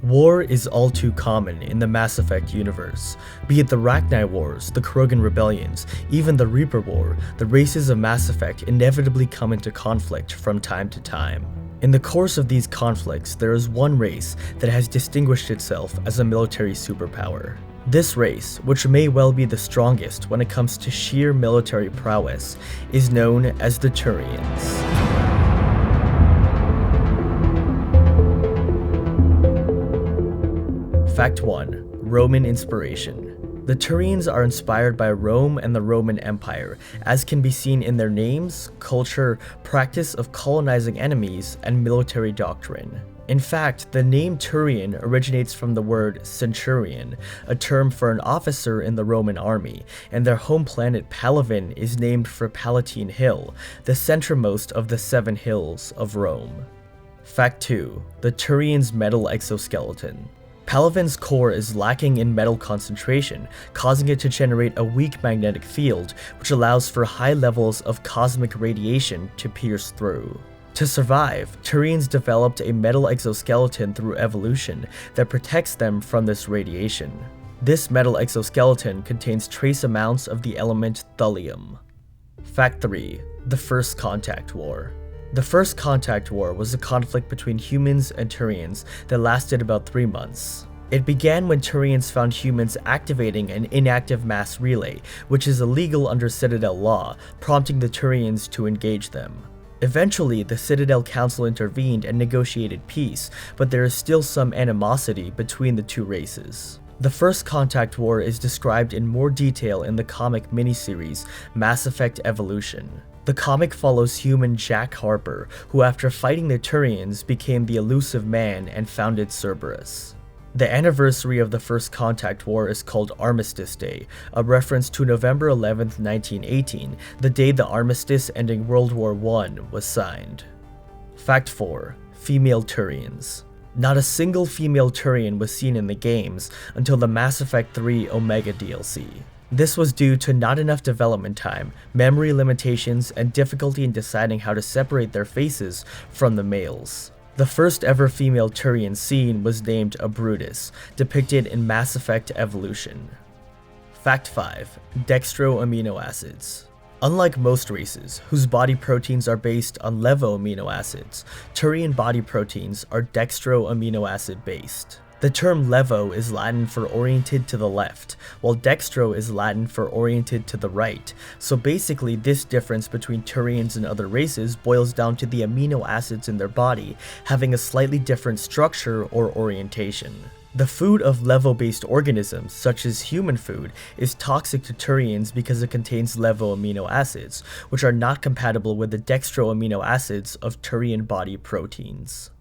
War is all too common in the Mass Effect universe. Be it the Rachni Wars, the Krogan rebellions, even the Reaper War, the races of Mass Effect inevitably come into conflict from time to time. In the course of these conflicts, there is one race that has distinguished itself as a military superpower. This race, which may well be the strongest when it comes to sheer military prowess, is known as the Turians. Fact 1. Roman inspiration. The Turians are inspired by Rome and the Roman Empire, as can be seen in their names, culture, practice of colonizing enemies, and military doctrine. In fact, the name Turian originates from the word centurion, a term for an officer in the Roman army, and their home planet Palaven is named for Palatine Hill, the centermost of the 7 hills of Rome. Fact 2. The Turians' metal exoskeleton. Palaven's core is lacking in metal concentration, causing it to generate a weak magnetic field, which allows for high levels of cosmic radiation to pierce through. To survive, Turians developed a metal exoskeleton through evolution that protects them from this radiation. This metal exoskeleton contains trace amounts of the element thulium. Fact 3. The First Contact War. The First Contact War was a conflict between humans and Turians that lasted about 3 months. It began when Turians found humans activating an inactive mass relay, which is illegal under Citadel law, prompting the Turians to engage them. Eventually, the Citadel Council intervened and negotiated peace, but there is still some animosity between the two races. The First Contact War is described in more detail in the comic miniseries Mass Effect Evolution. The comic follows human Jack Harper, who after fighting the Turians became the Elusive Man and founded Cerberus. The anniversary of the First Contact War is called Armistice Day, a reference to November 11, 1918, the day the armistice ending World War I was signed. Fact 4. Female Turians. Not a single female Turian was seen in the games until the Mass Effect 3 Omega DLC. This was due to not enough development time, memory limitations, and difficulty in deciding how to separate their faces from the males. The first ever female Turian seen was named a Brutus, depicted in Mass Effect Evolution. Fact 5. Dextro amino acids. Unlike most races, whose body proteins are based on levo amino acids, Turian body proteins are dextro amino acid based. The term levo is Latin for oriented to the left, while dextro is Latin for oriented to the right, so basically this difference between Turians and other races boils down to the amino acids in their body having a slightly different structure or orientation. The food of levo-based organisms, such as human food, is toxic to Turians because it contains levo amino acids, which are not compatible with the dextro amino acids of Turian body proteins.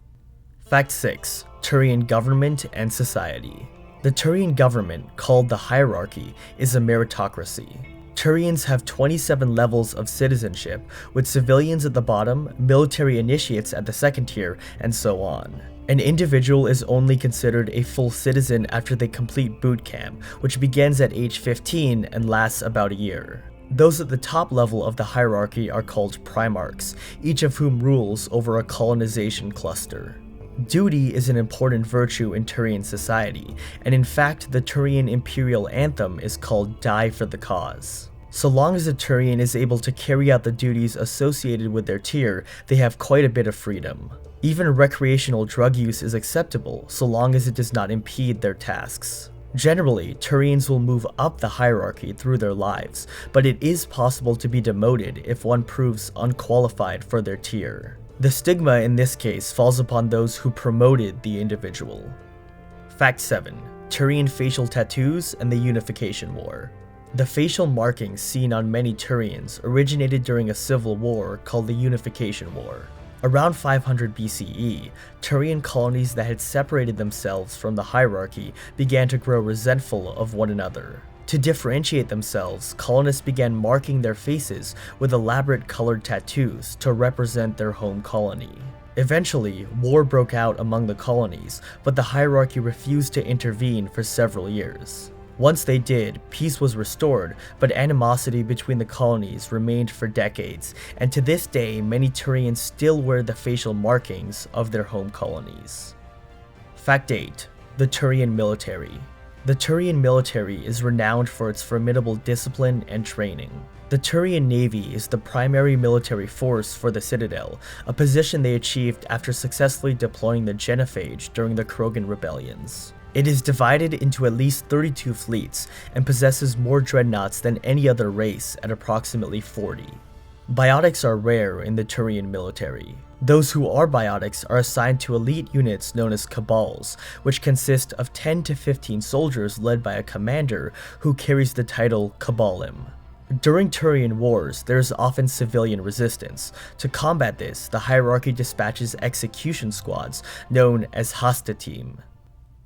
Fact 6. Turian government and society. The Turian government, called the Hierarchy, is a meritocracy. Turians have 27 levels of citizenship, with civilians at the bottom, military initiates at the second tier, and so on. An individual is only considered a full citizen after they complete boot camp, which begins at age 15 and lasts about a year. Those at the top level of the hierarchy are called Primarchs, each of whom rules over a colonization cluster. Duty is an important virtue in Turian society, and in fact the Turian imperial anthem is called Die for the Cause. So long as a Turian is able to carry out the duties associated with their tier, they have quite a bit of freedom. Even recreational drug use is acceptable, so long as it does not impede their tasks. Generally, Turians will move up the hierarchy through their lives, but it is possible to be demoted if one proves unqualified for their tier. The stigma in this case falls upon those who promoted the individual. Fact 7. Turian facial tattoos and the Unification War. The facial markings seen on many Turians originated during a civil war called the Unification War. Around 500 BCE, Turian colonies that had separated themselves from the hierarchy began to grow resentful of one another. To differentiate themselves, colonists began marking their faces with elaborate colored tattoos to represent their home colony. Eventually, war broke out among the colonies, but the hierarchy refused to intervene for several years. Once they did, peace was restored, but animosity between the colonies remained for decades, and to this day, many Turians still wear the facial markings of their home colonies. Fact 8. The Turian military. The Turian military is renowned for its formidable discipline and training. The Turian Navy is the primary military force for the Citadel, a position they achieved after successfully deploying the Genophage during the Krogan rebellions. It is divided into at least 32 fleets and possesses more dreadnoughts than any other race at approximately 40. Biotics are rare in the Turian military. Those who are biotics are assigned to elite units known as cabals, which consist of 10 to 15 soldiers led by a commander who carries the title Cabalim. During Turian wars, there is often civilian resistance. To combat this, the hierarchy dispatches execution squads known as Hastatim.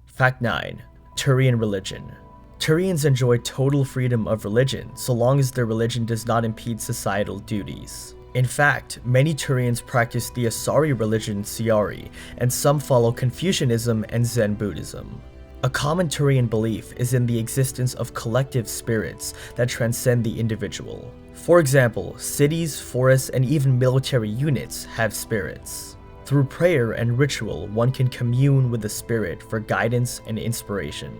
Fact 9. Turian religion. Turians enjoy total freedom of religion so long as their religion does not impede societal duties. In fact, many Turians practice the Asari religion Siari, and some follow Confucianism and Zen Buddhism. A common Turian belief is in the existence of collective spirits that transcend the individual. For example, cities, forests, and even military units have spirits. Through prayer and ritual, one can commune with the spirit for guidance and inspiration.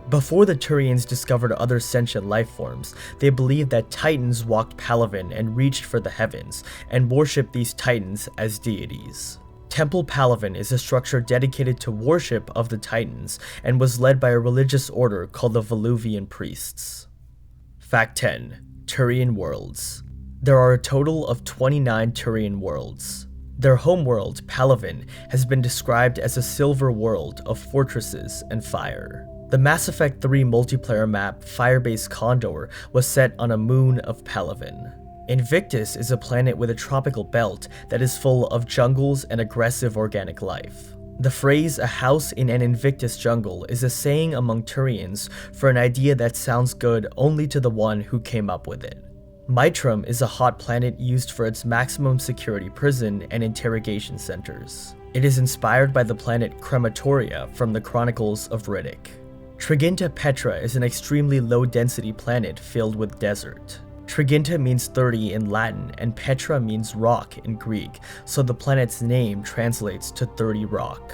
Before the Turians discovered other sentient life forms, they believed that Titans walked Palaven and reached for the heavens, and worshipped these Titans as deities. Temple Palaven is a structure dedicated to worship of the Titans, and was led by a religious order called the Voluvian Priests. Fact 10. Turian worlds. There are a total of 29 Turian worlds. Their homeworld, Palaven, has been described as a silver world of fortresses and fire. The Mass Effect 3 multiplayer map, Firebase Condor, was set on a moon of Palaven. Invictus is a planet with a tropical belt that is full of jungles and aggressive organic life. The phrase, "a house in an Invictus jungle," is a saying among Turians for an idea that sounds good only to the one who came up with it. Mitrum is a hot planet used for its maximum security prison and interrogation centers. It is inspired by the planet Crematoria from the Chronicles of Riddick. Triginta Petra is an extremely low-density planet filled with desert. Triginta means 30 in Latin, and Petra means rock in Greek, so the planet's name translates to 30 rock.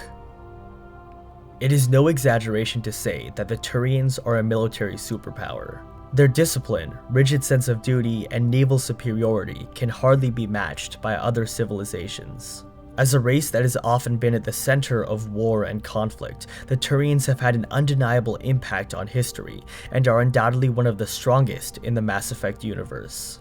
It is no exaggeration to say that the Turians are a military superpower. Their discipline, rigid sense of duty, and naval superiority can hardly be matched by other civilizations. As a race that has often been at the center of war and conflict, the Turians have had an undeniable impact on history, and are undoubtedly one of the strongest in the Mass Effect universe.